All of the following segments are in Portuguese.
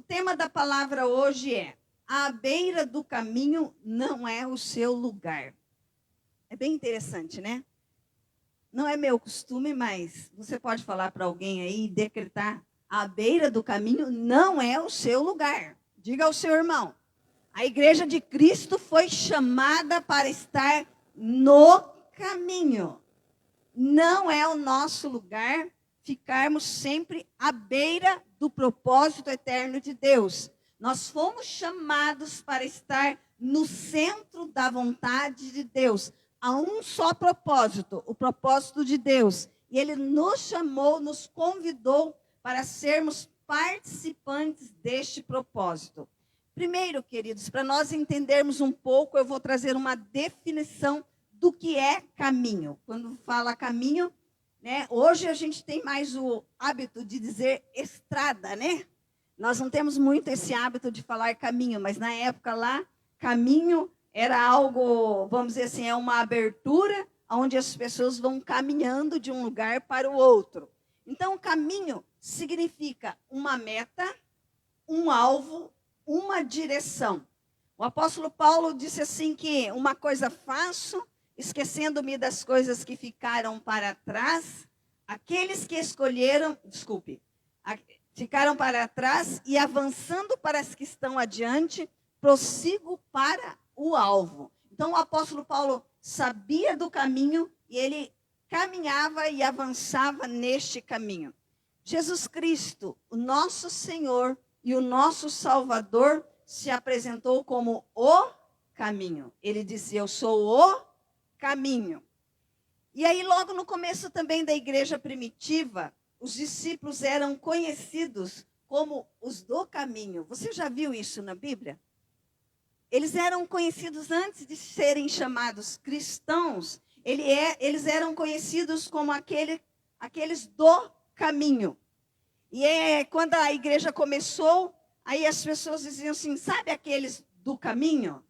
tema da palavra hoje é: à beira do caminho não é o seu lugar. É bem interessante, né? Não é meu costume, mas você pode falar para alguém aí e decretar: à beira do caminho não é o seu lugar. Diga ao seu irmão: a igreja de Cristo foi chamada para estar no caminho. Não é o nosso lugar ficarmos sempre à beira do propósito eterno de Deus. Nós fomos chamados para estar no centro da vontade de Deus. Há um só propósito, o propósito de Deus. E Ele nos chamou, nos convidou para sermos participantes deste propósito. Primeiro, queridos, para nós entendermos um pouco, eu vou trazer uma definição do que é caminho. Quando fala caminho, né? Hoje a gente tem mais o hábito de dizer estrada, né? Nós não temos muito esse hábito de falar caminho, mas na época lá, caminho era algo, vamos dizer assim, é uma abertura onde as pessoas vão caminhando de um lugar para o outro. Então, caminho significa uma meta, um alvo, uma direção. O apóstolo Paulo disse assim que uma coisa faço, esquecendo-me das coisas que ficaram para trás, ficaram para trás e avançando para as que estão adiante, prossigo para o alvo. Então o apóstolo Paulo sabia do caminho e ele caminhava e avançava neste caminho. Jesus Cristo, o nosso Senhor e o nosso Salvador, se apresentou como o caminho. Ele disse: eu sou o caminho. E aí, logo no começo também da igreja primitiva, os discípulos eram conhecidos como os do caminho. Você já viu isso na Bíblia? Eles eram conhecidos antes de serem chamados cristãos. Eles eram conhecidos como aqueles do caminho. E quando a igreja começou, aí as pessoas diziam assim: sabe aqueles do caminho?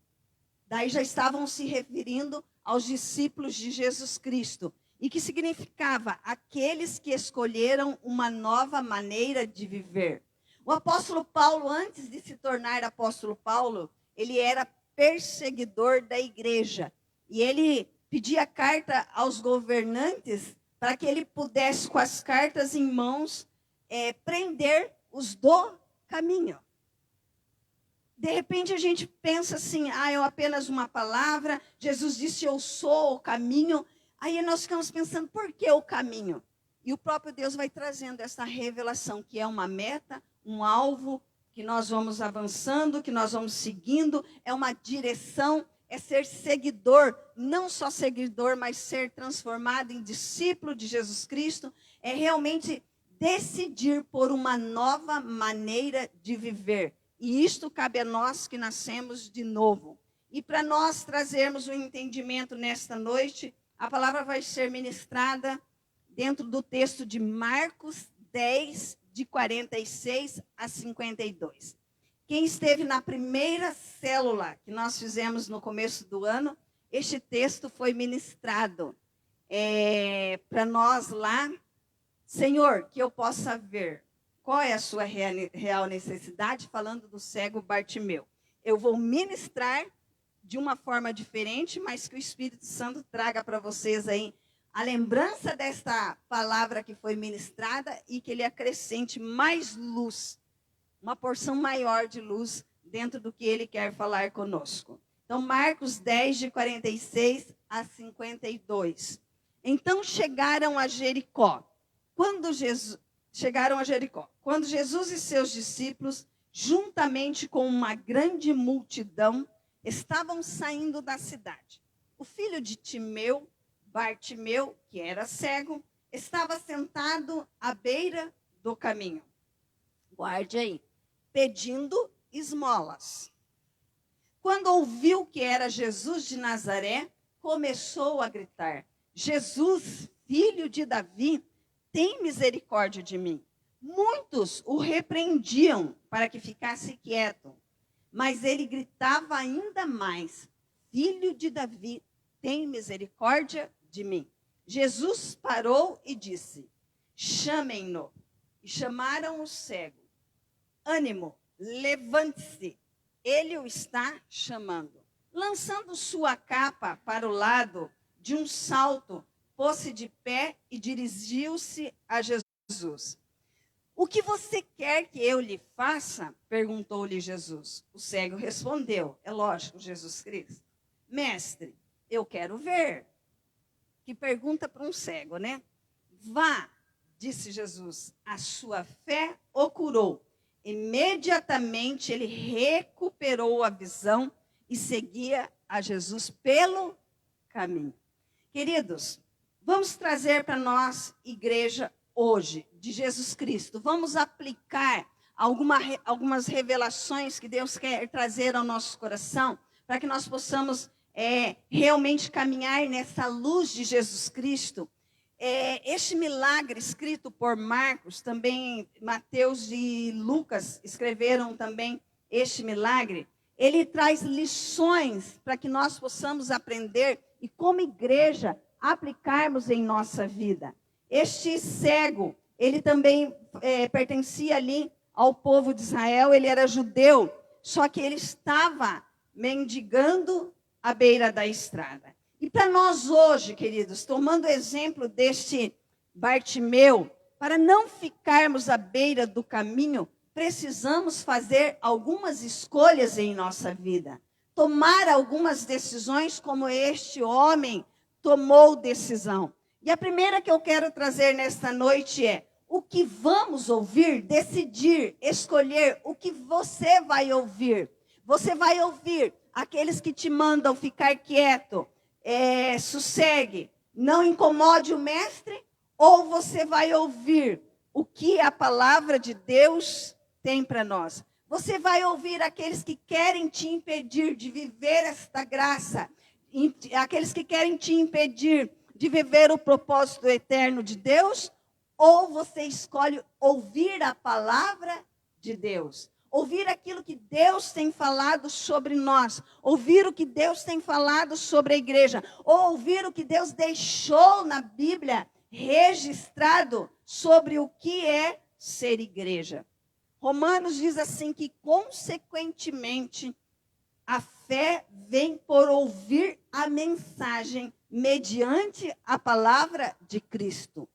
Daí já estavam se referindo aos discípulos de Jesus Cristo. E que significava aqueles que escolheram uma nova maneira de viver. O apóstolo Paulo, antes de se tornar apóstolo Paulo, ele era perseguidor da igreja. E ele pedia carta aos governantes para que ele pudesse, com as cartas em mãos, prender os do caminho. De repente a gente pensa assim: é apenas uma palavra, Jesus disse eu sou o caminho. Aí nós ficamos pensando, por que o caminho? E o próprio Deus vai trazendo essa revelação, que é uma meta, um alvo, que nós vamos avançando, que nós vamos seguindo, é uma direção, é ser seguidor, não só seguidor, mas ser transformado em discípulo de Jesus Cristo, é realmente decidir por uma nova maneira de viver. E isto cabe a nós que nascemos de novo. E para nós trazermos o entendimento nesta noite, a palavra vai ser ministrada dentro do texto de Marcos 10, de 46 a 52. Quem esteve na primeira célula que nós fizemos no começo do ano, este texto foi ministrado para nós lá. Senhor, que eu possa ver qual é a sua real necessidade, falando do cego Bartimeu. Eu vou ministrar de uma forma diferente, mas que o Espírito Santo traga para vocês aí a lembrança desta palavra que foi ministrada e que ele acrescente mais luz, uma porção maior de luz dentro do que ele quer falar conosco. Então, Marcos 10, de 46 a 52. Então chegaram a Jericó. Quando Jesus e seus discípulos, juntamente com uma grande multidão, estavam saindo da cidade. O filho de Timeu, Bartimeu, que era cego, estava sentado à beira do caminho. Guarde aí. Pedindo esmolas. Quando ouviu que era Jesus de Nazaré, começou a gritar: Jesus, filho de Davi, tem misericórdia de mim. Muitos o repreendiam para que ficasse quieto, mas ele gritava ainda mais: Filho de Davi, tem misericórdia de mim. Jesus parou e disse: chamem-no. E chamaram o cego. Ânimo, levante-se, ele o está chamando. Lançando sua capa para o lado, de um salto, pôs-se de pé e dirigiu-se a Jesus. O que você quer que eu lhe faça? Perguntou-lhe Jesus. O cego respondeu, é lógico, Jesus Cristo. Mestre, eu quero ver. Que pergunta para um cego, né? Vá, disse Jesus, a sua fé o curou. Imediatamente ele recuperou a visão e seguia a Jesus pelo caminho. Queridos, vamos trazer para nós, igreja, hoje, de Jesus Cristo. Vamos aplicar algumas revelações que Deus quer trazer ao nosso coração, para que nós possamos realmente caminhar nessa luz de Jesus Cristo. Este milagre escrito por Marcos, também Mateus e Lucas escreveram também este milagre. Ele traz lições para que nós possamos aprender e, como igreja, aplicarmos em nossa vida. Este cego, ele também pertencia ali ao povo de Israel, ele era judeu, só que ele estava mendigando à beira da estrada. E para nós hoje, queridos, tomando o exemplo deste Bartimeu, para não ficarmos à beira do caminho, precisamos fazer algumas escolhas em nossa vida. Tomar algumas decisões como este homem tomou decisão. E a primeira que eu quero trazer nesta noite é o que vamos ouvir, decidir, escolher o que você vai ouvir. Você vai ouvir aqueles que te mandam ficar quieto, sossegue, não incomode o mestre, ou você vai ouvir o que a palavra de Deus tem para nós. Você vai ouvir aqueles que querem te impedir de viver esta graça, aqueles que querem te impedir de viver o propósito eterno de Deus, ou você escolhe ouvir a palavra de Deus. Ouvir aquilo que Deus tem falado sobre nós. Ouvir o que Deus tem falado sobre a igreja. Ou ouvir o que Deus deixou na Bíblia registrado sobre o que é ser igreja. Romanos diz assim que, consequentemente, a fé vem por ouvir a mensagem mediante a palavra de Cristo.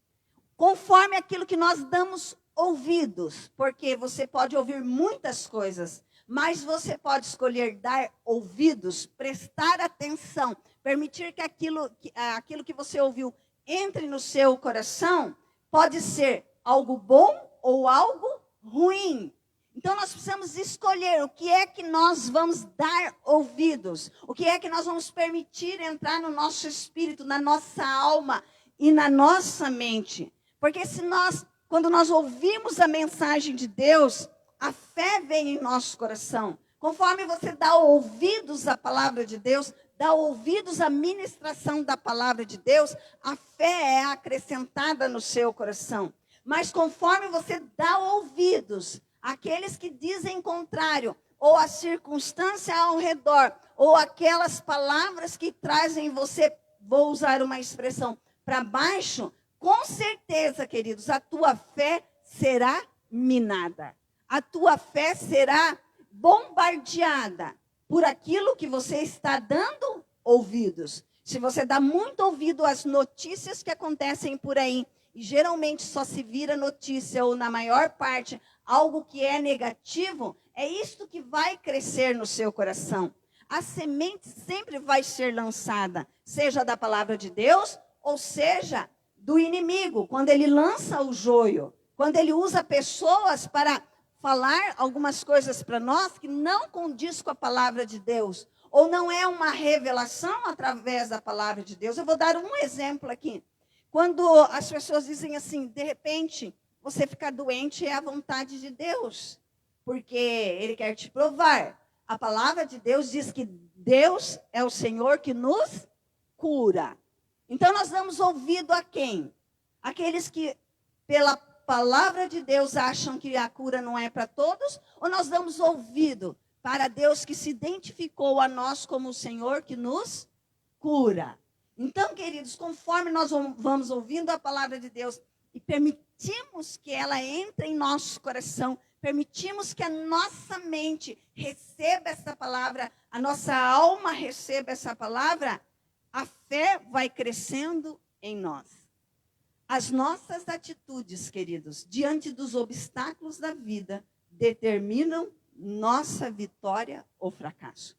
Conforme aquilo que nós damos ouvidos, porque você pode ouvir muitas coisas, mas você pode escolher dar ouvidos, prestar atenção, permitir que aquilo que você ouviu entre no seu coração, pode ser algo bom ou algo ruim. Então nós precisamos escolher o que é que nós vamos dar ouvidos, o que é que nós vamos permitir entrar no nosso espírito, na nossa alma e na nossa mente. Porque quando nós ouvimos a mensagem de Deus, a fé vem em nosso coração. Conforme você dá ouvidos à palavra de Deus, dá ouvidos à ministração da palavra de Deus, a fé é acrescentada no seu coração. Mas conforme você dá ouvidos àqueles que dizem contrário, ou a circunstância ao redor, ou aquelas palavras que trazem você, vou usar uma expressão, para baixo, com certeza, queridos, a tua fé será minada. A tua fé será bombardeada por aquilo que você está dando ouvidos. Se você dá muito ouvido às notícias que acontecem por aí, e geralmente só se vira notícia, ou na maior parte, algo que é negativo, é isto que vai crescer no seu coração. A semente sempre vai ser lançada, seja da palavra de Deus, ou seja do inimigo, quando ele lança o joio, quando ele usa pessoas para falar algumas coisas para nós que não condiz com a palavra de Deus, ou não é uma revelação através da palavra de Deus. Eu vou dar um exemplo aqui. Quando as pessoas dizem assim, de repente, você ficar doente é a vontade de Deus, porque Ele quer te provar. A palavra de Deus diz que Deus é o Senhor que nos cura. Então nós damos ouvido a quem? Aqueles que pela palavra de Deus acham que a cura não é para todos? Ou nós damos ouvido para Deus que se identificou a nós como o Senhor que nos cura? Então, queridos, conforme nós vamos ouvindo a palavra de Deus e permitimos que ela entre em nosso coração, permitimos que a nossa mente receba essa palavra, a nossa alma receba essa palavra, a fé vai crescendo em nós. As nossas atitudes, queridos, diante dos obstáculos da vida, determinam nossa vitória ou fracasso.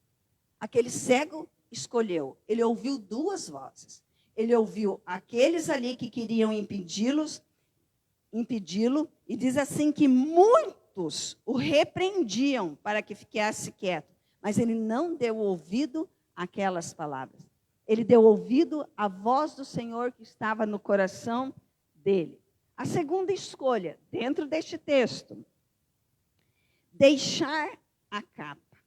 Aquele cego escolheu, ele ouviu duas vozes. Ele ouviu aqueles ali que queriam impedi-lo, e diz assim que muitos o repreendiam para que ficasse quieto, mas ele não deu ouvido àquelas palavras. Ele deu ouvido à voz do Senhor que estava no coração dele. A segunda escolha, dentro deste texto, deixar a capa.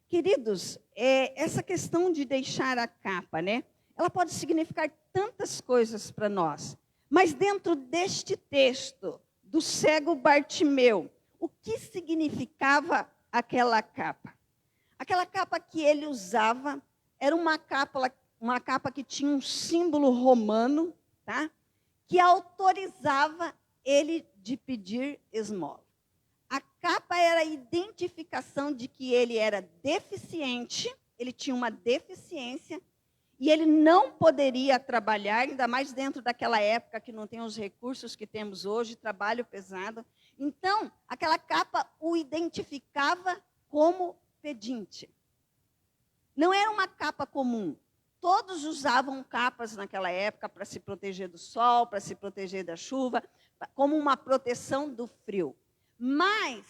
Queridos, essa questão de deixar a capa, né? Ela pode significar tantas coisas para nós. Mas dentro deste texto, do cego Bartimeu, o que significava aquela capa? Aquela capa que ele usava era uma capa que tinha um símbolo romano, tá? Que autorizava ele de pedir esmola. A capa era a identificação de que ele era deficiente, ele tinha uma deficiência, e ele não poderia trabalhar, ainda mais dentro daquela época que não tem os recursos que temos hoje, trabalho pesado. Então, aquela capa o identificava como pedinte. Não era uma capa comum. Todos usavam capas naquela época para se proteger do sol, para se proteger da chuva, como uma proteção do frio. Mas,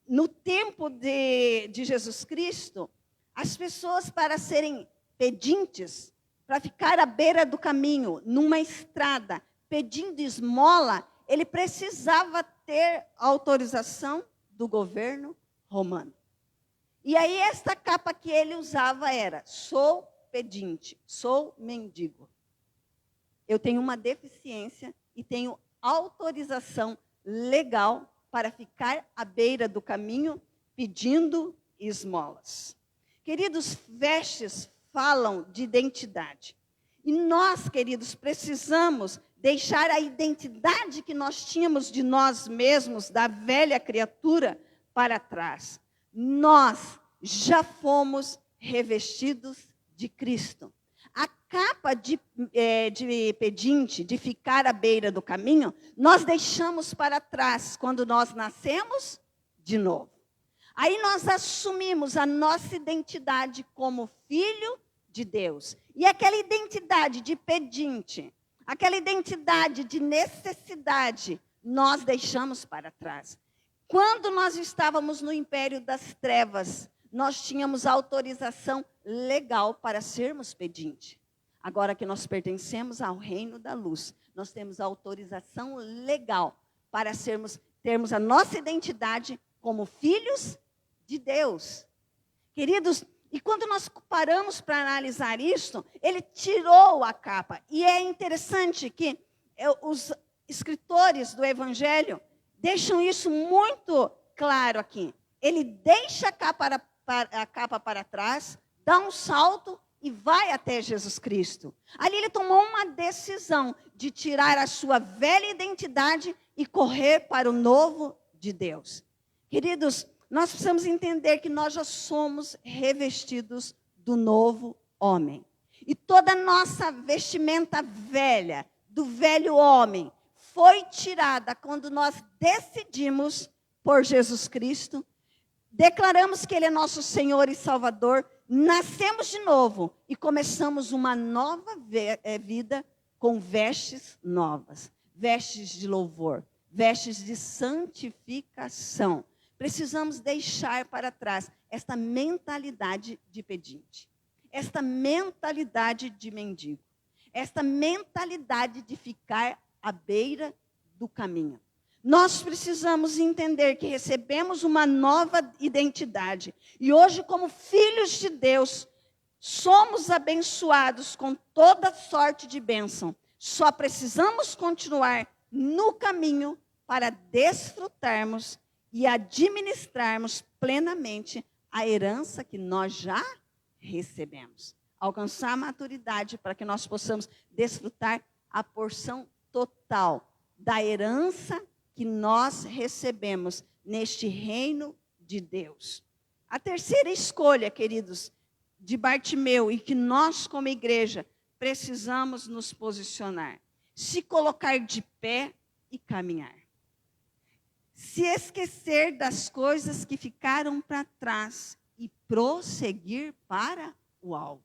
no tempo de Jesus Cristo, as pessoas, para serem pedintes, para ficar à beira do caminho, numa estrada, pedindo esmola, ele precisava ter autorização do governo romano. E aí, esta capa que ele usava era: sou pedinte, sou mendigo. Eu tenho uma deficiência e tenho autorização legal para ficar à beira do caminho pedindo esmolas. Queridos, vestes falam de identidade. E nós, queridos, precisamos deixar a identidade que nós tínhamos de nós mesmos, da velha criatura, para trás. Nós já fomos revestidos de Cristo. A capa de pedinte, de ficar à beira do caminho, nós deixamos para trás quando nós nascemos de novo. Aí nós assumimos a nossa identidade como filho de Deus. E aquela identidade de pedinte, aquela identidade de necessidade, nós deixamos para trás. Quando nós estávamos no império das trevas, nós tínhamos termos legal para sermos pedinte. Agora que nós pertencemos ao reino da luz, nós temos autorização legal para termos a nossa identidade como filhos de Deus. Queridos, e quando nós paramos para analisar isso, ele tirou a capa. E é interessante que os escritores do Evangelho deixam isso muito claro aqui. Ele deixa a capa para trás, dá um salto e vai até Jesus Cristo. Ali ele tomou uma decisão de tirar a sua velha identidade e correr para o novo de Deus. Queridos, nós precisamos entender que nós já somos revestidos do novo homem. E toda a nossa vestimenta velha, do velho homem, foi tirada quando nós decidimos por Jesus Cristo, declaramos que Ele é nosso Senhor e Salvador, nascemos de novo e começamos uma nova vida com vestes novas, vestes de louvor, vestes de santificação. Precisamos deixar para trás esta mentalidade de pedinte, esta mentalidade de mendigo, esta mentalidade de ficar à beira do caminho. Nós precisamos entender que recebemos uma nova identidade. E hoje, como filhos de Deus, somos abençoados com toda sorte de bênção. Só precisamos continuar no caminho para desfrutarmos e administrarmos plenamente a herança que nós já recebemos. Alcançar a maturidade para que nós possamos desfrutar a porção total da herança que nós recebemos neste reino de Deus. A terceira escolha, queridos, de Bartimeu, e que nós, como igreja, precisamos nos posicionar: se colocar de pé e caminhar. Se esquecer das coisas que ficaram para trás e prosseguir para o alvo.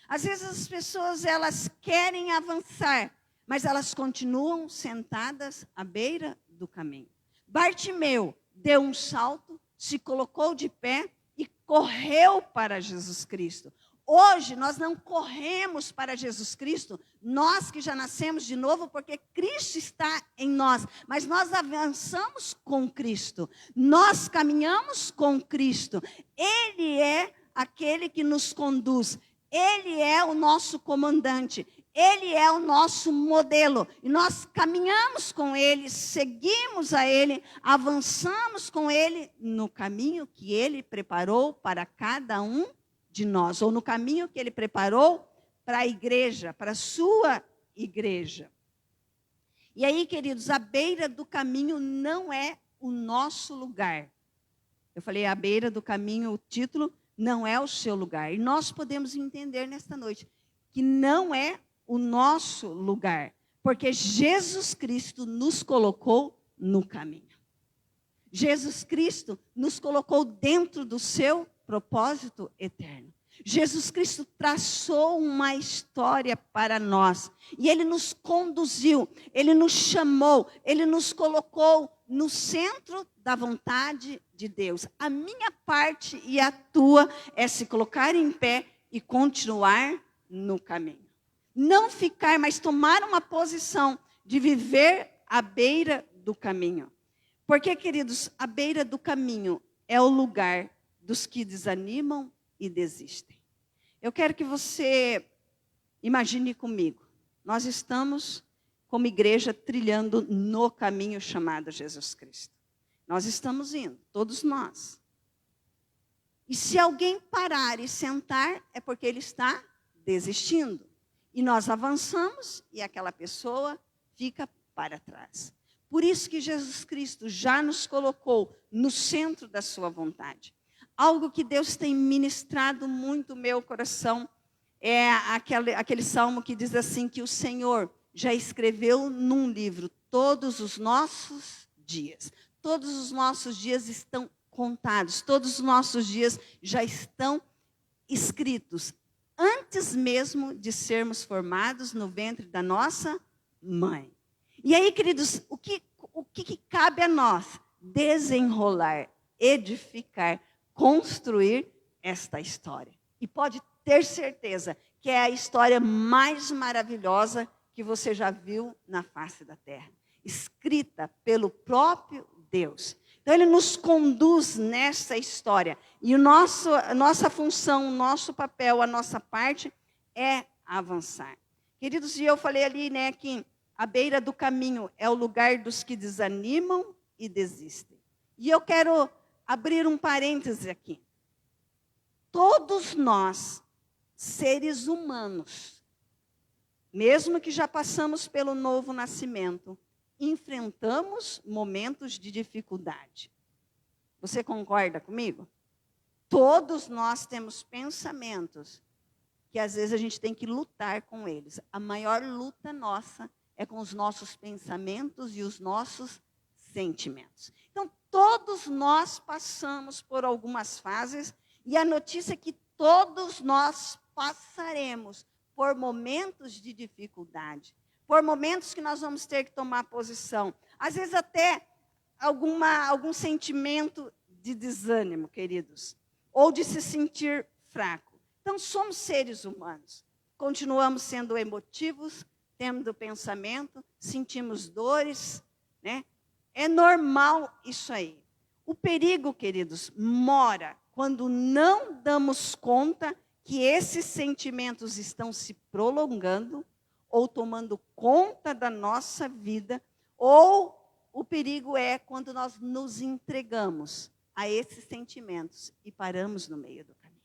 Às vezes as pessoas, elas querem avançar, mas elas continuam sentadas à beira do caminho. Bartimeu deu um salto, se colocou de pé e correu para Jesus Cristo. Hoje nós não corremos para Jesus Cristo, nós que já nascemos de novo, porque Cristo está em nós. Mas nós avançamos com Cristo, nós caminhamos com Cristo. Ele é aquele que nos conduz, Ele é o nosso comandante, Ele é o nosso modelo. E nós caminhamos com Ele, seguimos a Ele, avançamos com Ele no caminho que Ele preparou para cada um de nós, ou no caminho que Ele preparou para a igreja, para a sua igreja. E aí, queridos, a beira do caminho não é o nosso lugar. Eu falei, a beira do caminho, o título, não é o seu lugar. E nós podemos entender nesta noite que não é o nosso lugar, porque Jesus Cristo nos colocou no caminho. Jesus Cristo nos colocou dentro do seu propósito eterno. Jesus Cristo traçou uma história para nós. E Ele nos conduziu, Ele nos chamou, Ele nos colocou no centro da vontade de Deus. A minha parte e a tua é se colocar em pé e continuar no caminho. Não ficar, mas tomar uma posição de viver à beira do caminho. Porque, queridos, a beira do caminho é o lugar dos que desanimam e desistem. Eu quero que você imagine comigo. Nós estamos, como igreja, trilhando no caminho chamado Jesus Cristo. Nós estamos indo, todos nós. E se alguém parar e sentar, é porque ele está desistindo. E nós avançamos e aquela pessoa fica para trás. Por isso que Jesus Cristo já nos colocou no centro da sua vontade. Algo que Deus tem ministrado muito no meu coração é aquele salmo que diz assim, que o Senhor já escreveu num livro todos os nossos dias. Todos os nossos dias estão contados, todos os nossos dias já estão escritos, antes mesmo de sermos formados no ventre da nossa mãe. E aí, queridos, o que cabe a nós? Desenrolar, edificar, construir esta história. E pode ter certeza que é a história mais maravilhosa que você já viu na face da terra. Escrita pelo próprio Deus. Então Ele nos conduz nessa história. E a nossa função, o nosso papel, a nossa parte é avançar. Queridos, e eu falei ali, né, que a beira do caminho é o lugar dos que desanimam e desistem. E eu quero abrir um parêntese aqui. Todos nós, seres humanos, mesmo que já passamos pelo novo nascimento, enfrentamos momentos de dificuldade. Você concorda comigo? Todos nós temos pensamentos que às vezes a gente tem que lutar com eles. A maior luta nossa é com os nossos pensamentos e os nossos sentimentos. Então, todos nós passamos por algumas fases, e a notícia é que todos nós passaremos por momentos de dificuldade, por momentos que nós vamos ter que tomar posição. Às vezes até algum sentimento de desânimo, queridos, ou de se sentir fraco. Então, somos seres humanos, continuamos sendo emotivos, tendo pensamento, sentimos dores, né? É normal isso aí. O perigo, queridos, mora quando não damos conta que esses sentimentos estão se prolongando ou tomando conta da nossa vida, ou o perigo é quando nós nos entregamos a esses sentimentos e paramos no meio do caminho.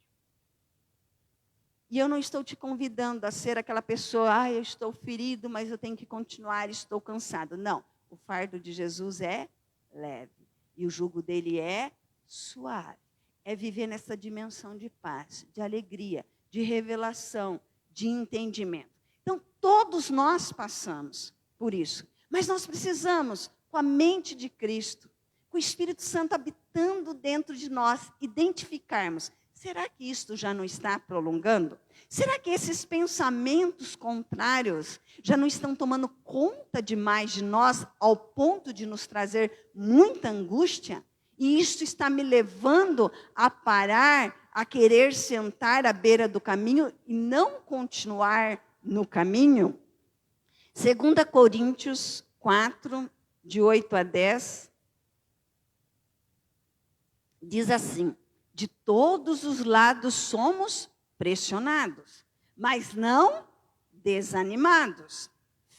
E eu não estou te convidando a ser aquela pessoa, eu estou ferido, mas eu tenho que continuar, estou cansado. Não, o fardo de Jesus é leve. E o jugo dele é suave. É viver nessa dimensão de paz, de alegria, de revelação, de entendimento. Então, todos nós passamos por isso. Mas nós precisamos, com a mente de Cristo, com o Espírito Santo habitando dentro de nós, identificarmos: será que isto já não está prolongando? Será que esses pensamentos contrários já não estão tomando conta demais de nós, ao ponto de nos trazer muita angústia? E isto está me levando a parar, a querer sentar à beira do caminho e não continuar no caminho? 2 Coríntios 4, de 8 a 10, diz assim: de todos os lados somos pressionados, mas não desanimados.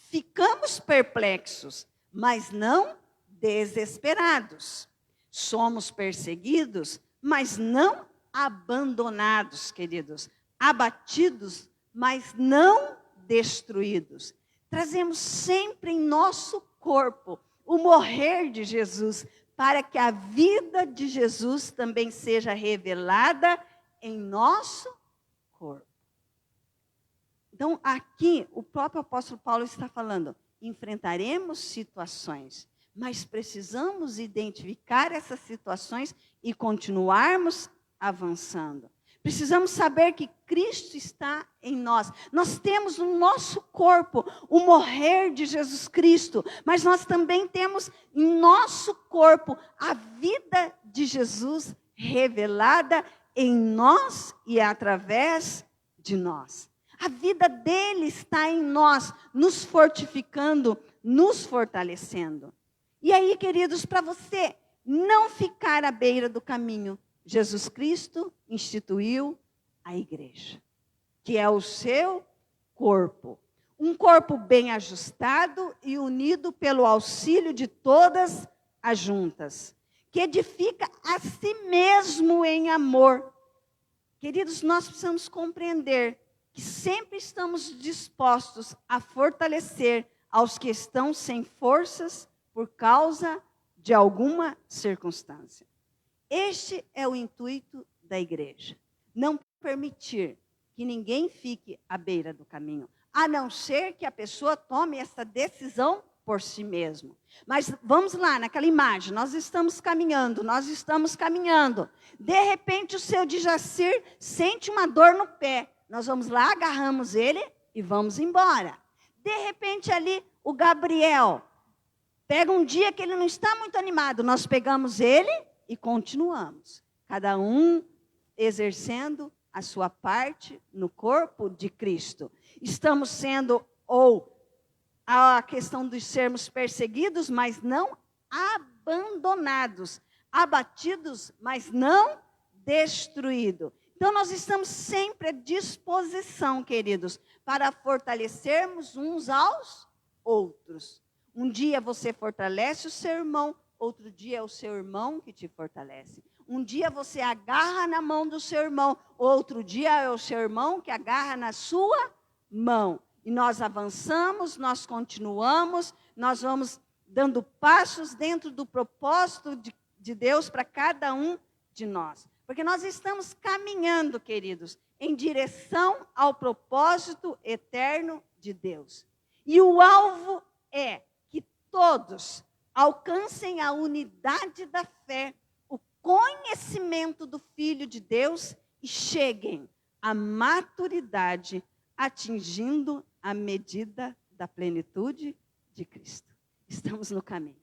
Ficamos perplexos, mas não desesperados. Somos perseguidos, mas não abandonados, queridos. Abatidos, mas não destruídos. Trazemos sempre em nosso corpo o morrer de Jesus, para que a vida de Jesus também seja revelada em nosso corpo. Então, aqui, o próprio apóstolo Paulo está falando: enfrentaremos situações, mas precisamos identificar essas situações e continuarmos avançando. Precisamos saber que Cristo está em nós. Nós temos no nosso corpo o morrer de Jesus Cristo, mas nós também temos em nosso corpo a vida de Jesus revelada em nós e através de nós. A vida dele está em nós, nos fortificando, nos fortalecendo. E aí, queridos, para você não ficar à beira do caminho, Jesus Cristo instituiu a igreja, que é o seu corpo. Um corpo bem ajustado e unido pelo auxílio de todas as juntas, que edifica a si mesmo em amor. Queridos, nós precisamos compreender que sempre estamos dispostos a fortalecer aos que estão sem forças por causa de alguma circunstância. Este é o intuito da igreja. Não permitir que ninguém fique à beira do caminho, a não ser que a pessoa tome essa decisão por si mesmo. Mas vamos lá, naquela imagem, nós estamos caminhando. De repente o seu Djacir sente uma dor no pé. Nós vamos lá, agarramos ele e vamos embora. De repente ali o Gabriel pega um dia que ele não está muito animado. Nós pegamos ele e continuamos. Cada um exercendo a sua parte no corpo de Cristo. Estamos sendo, ou a questão de sermos perseguidos, mas não abandonados. Abatidos, mas não destruídos. Então, nós estamos sempre à disposição, queridos, para fortalecermos uns aos outros. Um dia você fortalece o seu irmão, outro dia é o seu irmão que te fortalece. Um dia você agarra na mão do seu irmão, outro dia é o seu irmão que agarra na sua mão. E nós avançamos, nós continuamos, nós vamos dando passos dentro do propósito de Deus para cada um de nós. Porque nós estamos caminhando, queridos, em direção ao propósito eterno de Deus. E o alvo é que todos alcancem a unidade da fé, o conhecimento do Filho de Deus e cheguem à maturidade, atingindo a medida da plenitude de Cristo. Estamos no caminho,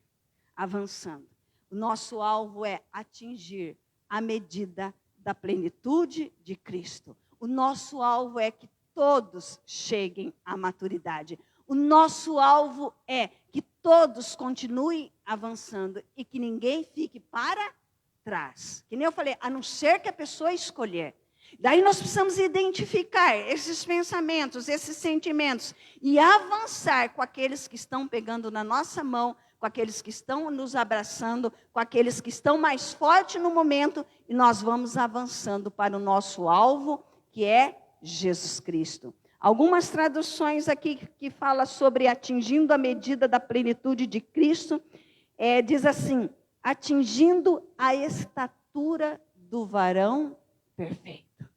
avançando. O nosso alvo é atingir a medida da plenitude de Cristo. O nosso alvo é que todos cheguem à maturidade. O nosso alvo é que todos continuem avançando e que ninguém fique para trás. Que nem eu falei, a não ser que a pessoa escolher. Daí nós precisamos identificar esses pensamentos, esses sentimentos e avançar com aqueles que estão pegando na nossa mão, com aqueles que estão nos abraçando, com aqueles que estão mais fortes no momento, e nós vamos avançando para o nosso alvo, que é Jesus Cristo. Algumas traduções aqui que falam sobre atingindo a medida da plenitude de Cristo, diz assim: atingindo a estatura do varão perfeito.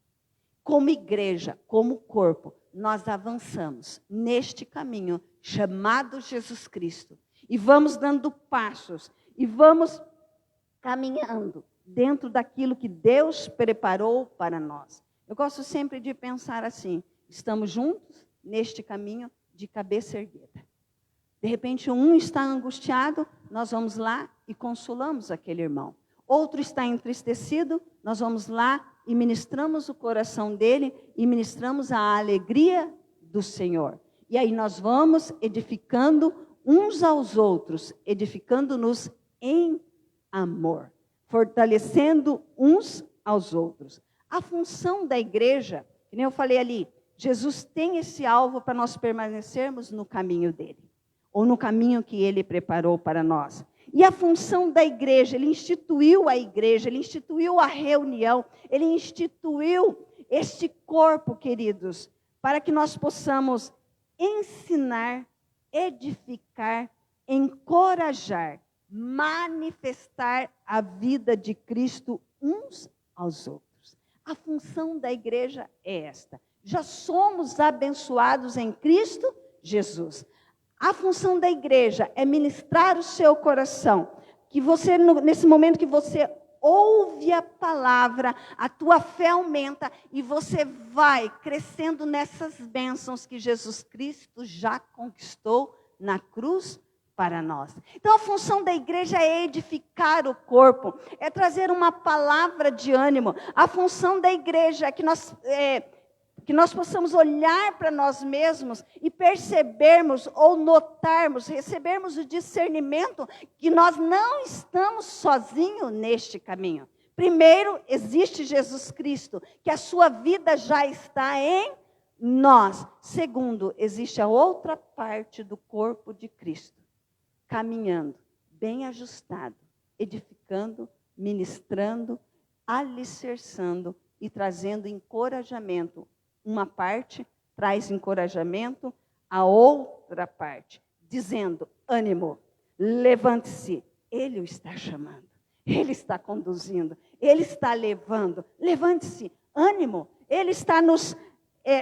Como igreja, como corpo, nós avançamos neste caminho chamado Jesus Cristo. E vamos dando passos, e vamos caminhando dentro daquilo que Deus preparou para nós. Eu gosto sempre de pensar assim, estamos juntos neste caminho de cabeça erguida. De repente, um está angustiado, nós vamos lá e consolamos aquele irmão. Outro está entristecido, nós vamos lá e ministramos o coração dele e ministramos a alegria do Senhor. E aí nós vamos edificando uns aos outros, edificando-nos em amor, fortalecendo uns aos outros. A função da igreja, que nem eu falei ali, Jesus tem esse alvo para nós permanecermos no caminho dele, ou no caminho que ele preparou para nós. E a função da igreja, ele instituiu a igreja, ele instituiu a reunião, ele instituiu este corpo, queridos, para que nós possamos ensinar, edificar, encorajar, manifestar a vida de Cristo uns aos outros. A função da igreja é esta. Já somos abençoados em Cristo Jesus. A função da igreja é ministrar o seu coração. Que você, nesse momento que você ouve a palavra, a tua fé aumenta e você vai crescendo nessas bênçãos que Jesus Cristo já conquistou na cruz para nós. Então a função da igreja é edificar o corpo, é trazer uma palavra de ânimo. A função da igreja é que nós possamos olhar para nós mesmos e percebermos ou notarmos, recebermos o discernimento que nós não estamos sozinhos neste caminho. Primeiro, existe Jesus Cristo, que a sua vida já está em nós. Segundo, existe a outra parte do corpo de Cristo, caminhando, bem ajustado, edificando, ministrando, alicerçando e trazendo encorajamento. Uma parte traz encorajamento, a outra parte, dizendo, ânimo, levante-se. Ele o está chamando, ele está conduzindo, ele está levando. Levante-se, ânimo. Ele está nos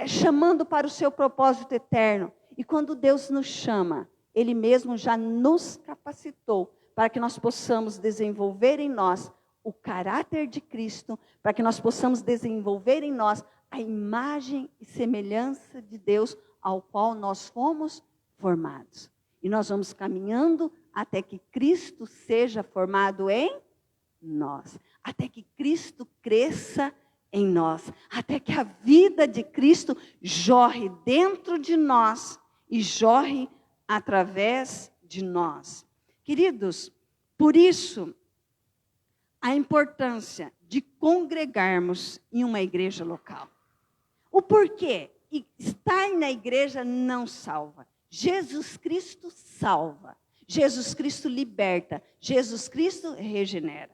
chamando para o seu propósito eterno. E quando Deus nos chama, Ele mesmo já nos capacitou para que nós possamos desenvolver em nós o caráter de Cristo, para que nós possamos desenvolver em nós a imagem e semelhança de Deus ao qual nós fomos formados. E nós vamos caminhando até que Cristo seja formado em nós. Até que Cristo cresça em nós. Até que a vida de Cristo jorre dentro de nós e jorre através de nós. Queridos, por isso, a importância de congregarmos em uma igreja local. O porquê? Estar na igreja não salva. Jesus Cristo salva. Jesus Cristo liberta. Jesus Cristo regenera.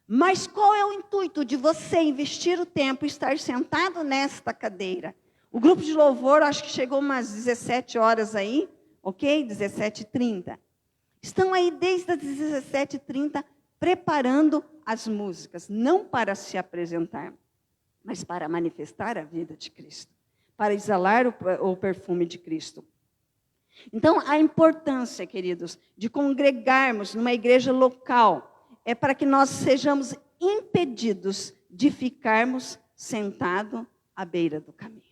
Mas qual é o intuito de você investir o tempo e estar sentado nesta cadeira? O grupo de louvor, acho que chegou umas 17 horas aí, ok? 17h30. Estão aí desde as 17h30 preparando as músicas, não para se apresentar, mas para manifestar a vida de Cristo, para exalar o perfume de Cristo. Então, a importância, queridos, de congregarmos numa igreja local é para que nós sejamos impedidos de ficarmos sentados à beira do caminho.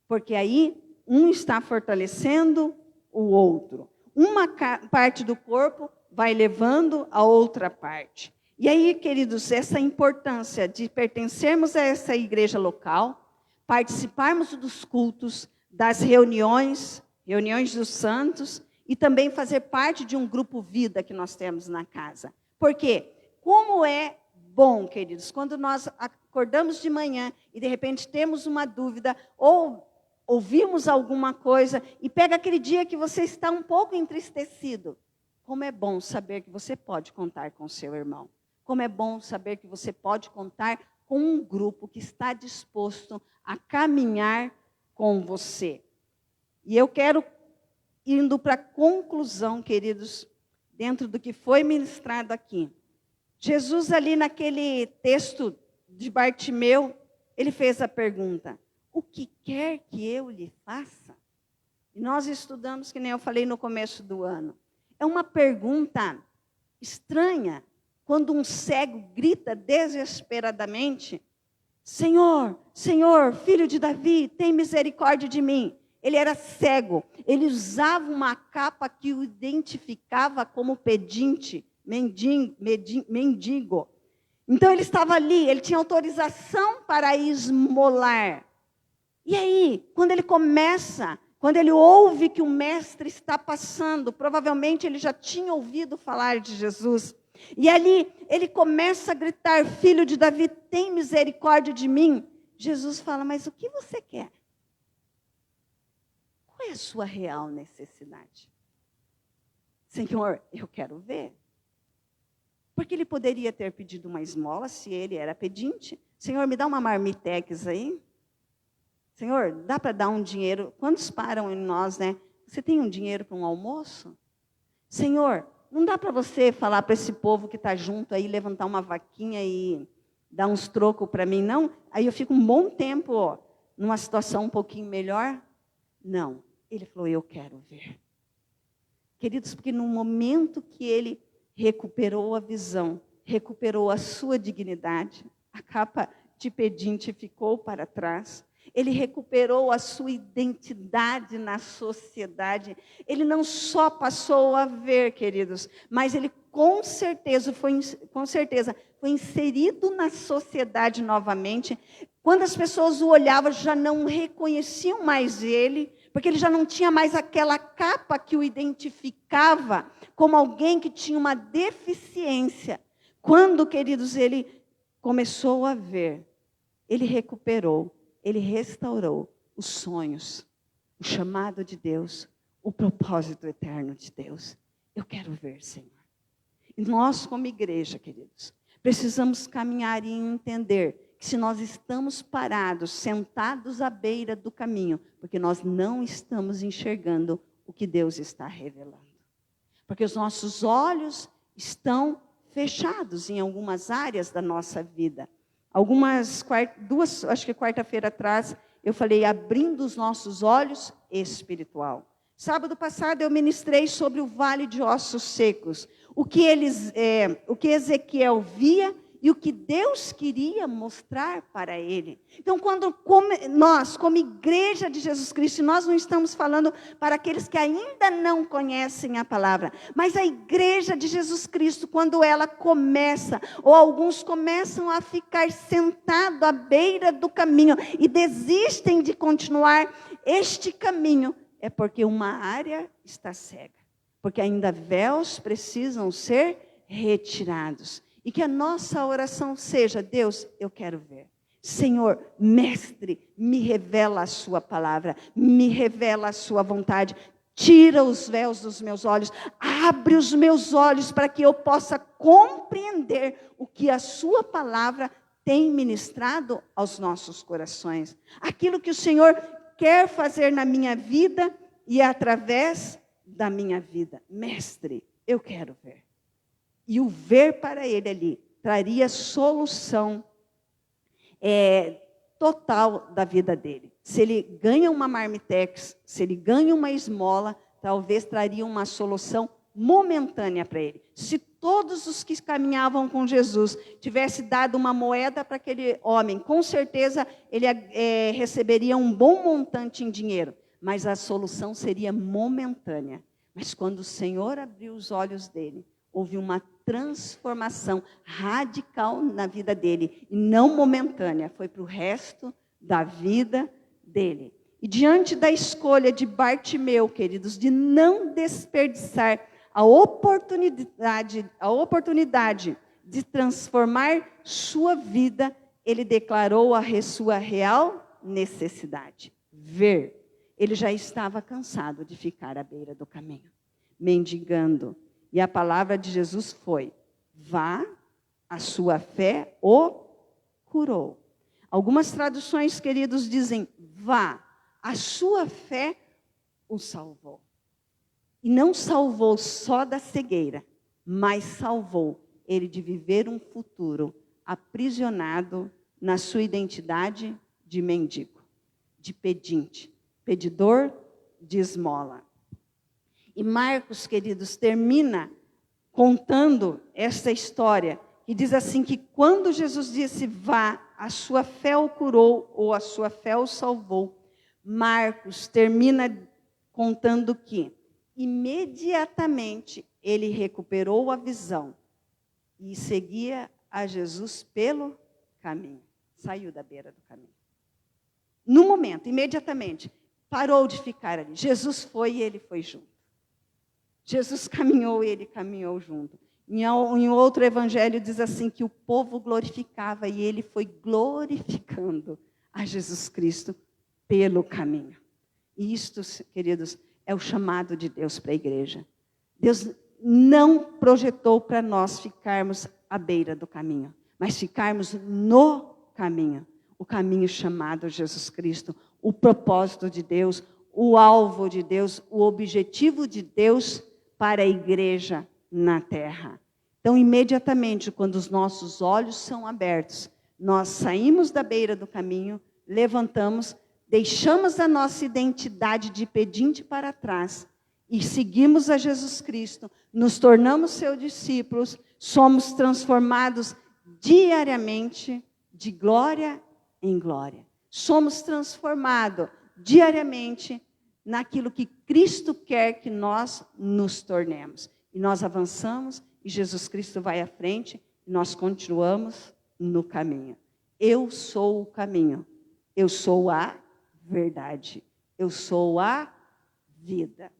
Porque aí, um está fortalecendo o outro. Uma parte do corpo vai levando a outra parte. E aí, queridos, essa importância de pertencermos a essa igreja local, participarmos dos cultos, das reuniões dos santos, e também fazer parte de um grupo vida que nós temos na casa. Por quê? Como é bom, queridos, quando nós acordamos de manhã e de repente temos uma dúvida, ou ouvimos alguma coisa, e pega aquele dia que você está um pouco entristecido. Como é bom saber que você pode contar com o seu irmão. Como é bom saber que você pode contar com um grupo que está disposto a caminhar com você. E eu quero, indo para a conclusão, queridos, dentro do que foi ministrado aqui. Jesus ali naquele texto de Bartimeu, ele fez a pergunta: o que quer que eu lhe faça? E nós estudamos, que nem eu falei no começo do ano. É uma pergunta estranha, quando um cego grita desesperadamente: Senhor, Senhor, filho de Davi, tem misericórdia de mim. Ele era cego, ele usava uma capa que o identificava como pedinte, mendigo. Então ele estava ali, ele tinha autorização para esmolar. E aí, quando ele ouve que o mestre está passando, provavelmente ele já tinha ouvido falar de Jesus. E ali ele começa a gritar: filho de Davi, tem misericórdia de mim. Jesus fala: mas o que você quer? Qual é a sua real necessidade? Senhor, eu quero ver. Porque ele poderia ter pedido uma esmola, se ele era pedinte. Senhor, me dá uma marmitex aí. Senhor, dá para dar um dinheiro? Quantos param em nós, né? Você tem um dinheiro para um almoço? Senhor, não dá para você falar para esse povo que está junto aí, levantar uma vaquinha e dar uns trocos para mim, não? Aí eu fico um bom tempo numa situação um pouquinho melhor. Não. Ele falou: eu quero ver. Queridos, porque no momento que ele recuperou a visão, recuperou a sua dignidade, a capa de pedinte ficou para trás. Ele recuperou a sua identidade na sociedade. Ele não só passou a ver, queridos, mas ele com certeza foi inserido na sociedade novamente. Quando as pessoas o olhavam, já não reconheciam mais ele, porque ele já não tinha mais aquela capa que o identificava como alguém que tinha uma deficiência. Quando, queridos, ele começou a ver, ele recuperou, ele restaurou os sonhos, o chamado de Deus, o propósito eterno de Deus. Eu quero ver, Senhor. E nós, como igreja, queridos, precisamos caminhar e entender que se nós estamos parados, sentados à beira do caminho, porque nós não estamos enxergando o que Deus está revelando. Porque os nossos olhos estão fechados em algumas áreas da nossa vida. Acho que quarta-feira atrás, eu falei abrindo os nossos olhos espiritual. Sábado passado eu ministrei sobre o vale de ossos secos. O que Ezequiel via e o que Deus queria mostrar para ele. Então, nós, como igreja de Jesus Cristo, nós não estamos falando para aqueles que ainda não conhecem a palavra, mas a igreja de Jesus Cristo, quando ela começa, ou alguns começam a ficar sentados à beira do caminho e desistem de continuar este caminho, é porque uma área está cega, porque ainda véus precisam ser retirados. E que a nossa oração seja: Deus, eu quero ver. Senhor, mestre, me revela a sua palavra, me revela a sua vontade. Tira os véus dos meus olhos, abre os meus olhos para que eu possa compreender o que a sua palavra tem ministrado aos nossos corações. Aquilo que o Senhor quer fazer na minha vida e através da minha vida. Mestre, eu quero ver. E o ver para ele ali traria solução total da vida dele. Se ele ganha uma marmitex, se ele ganha uma esmola, talvez traria uma solução momentânea para ele. Se todos os que caminhavam com Jesus tivessem dado uma moeda para aquele homem, com certeza ele receberia um bom montante em dinheiro, mas a solução seria momentânea. Mas quando o Senhor abriu os olhos dele, houve uma transformação radical na vida dele, e não momentânea, foi para o resto da vida dele. E diante da escolha de Bartimeu, queridos, de não desperdiçar a oportunidade de transformar sua vida, ele declarou a sua real necessidade: ver. Ele já estava cansado de ficar à beira do caminho, mendigando. E a palavra de Jesus foi: vá, a sua fé o curou. Algumas traduções, queridos, dizem: vá, a sua fé o salvou. E não salvou só da cegueira, mas salvou ele de viver um futuro aprisionado na sua identidade de mendigo, de pedinte, pedidor de esmola. E Marcos, queridos, termina contando esta história, que diz assim, que quando Jesus disse, vá, a sua fé o curou, ou a sua fé o salvou, Marcos termina contando que, imediatamente, ele recuperou a visão e seguia a Jesus pelo caminho. Saiu da beira do caminho. No momento, imediatamente, parou de ficar ali. Jesus foi e ele foi junto. Jesus caminhou e ele caminhou junto. Em outro evangelho diz assim, que o povo glorificava e ele foi glorificando a Jesus Cristo pelo caminho. E isto, queridos, é o chamado de Deus para a igreja. Deus não projetou para nós ficarmos à beira do caminho, mas ficarmos no caminho. O caminho chamado Jesus Cristo, o propósito de Deus, o alvo de Deus, o objetivo de Deus para a igreja na terra. Então, imediatamente, quando os nossos olhos são abertos, nós saímos da beira do caminho, levantamos, deixamos a nossa identidade de pedinte para trás e seguimos a Jesus Cristo, nos tornamos seus discípulos, somos transformados diariamente de glória em glória. Somos transformados diariamente naquilo que Cristo quer que nós nos tornemos. E nós avançamos e Jesus Cristo vai à frente e nós continuamos no caminho. Eu sou o caminho, eu sou a verdade, eu sou a vida.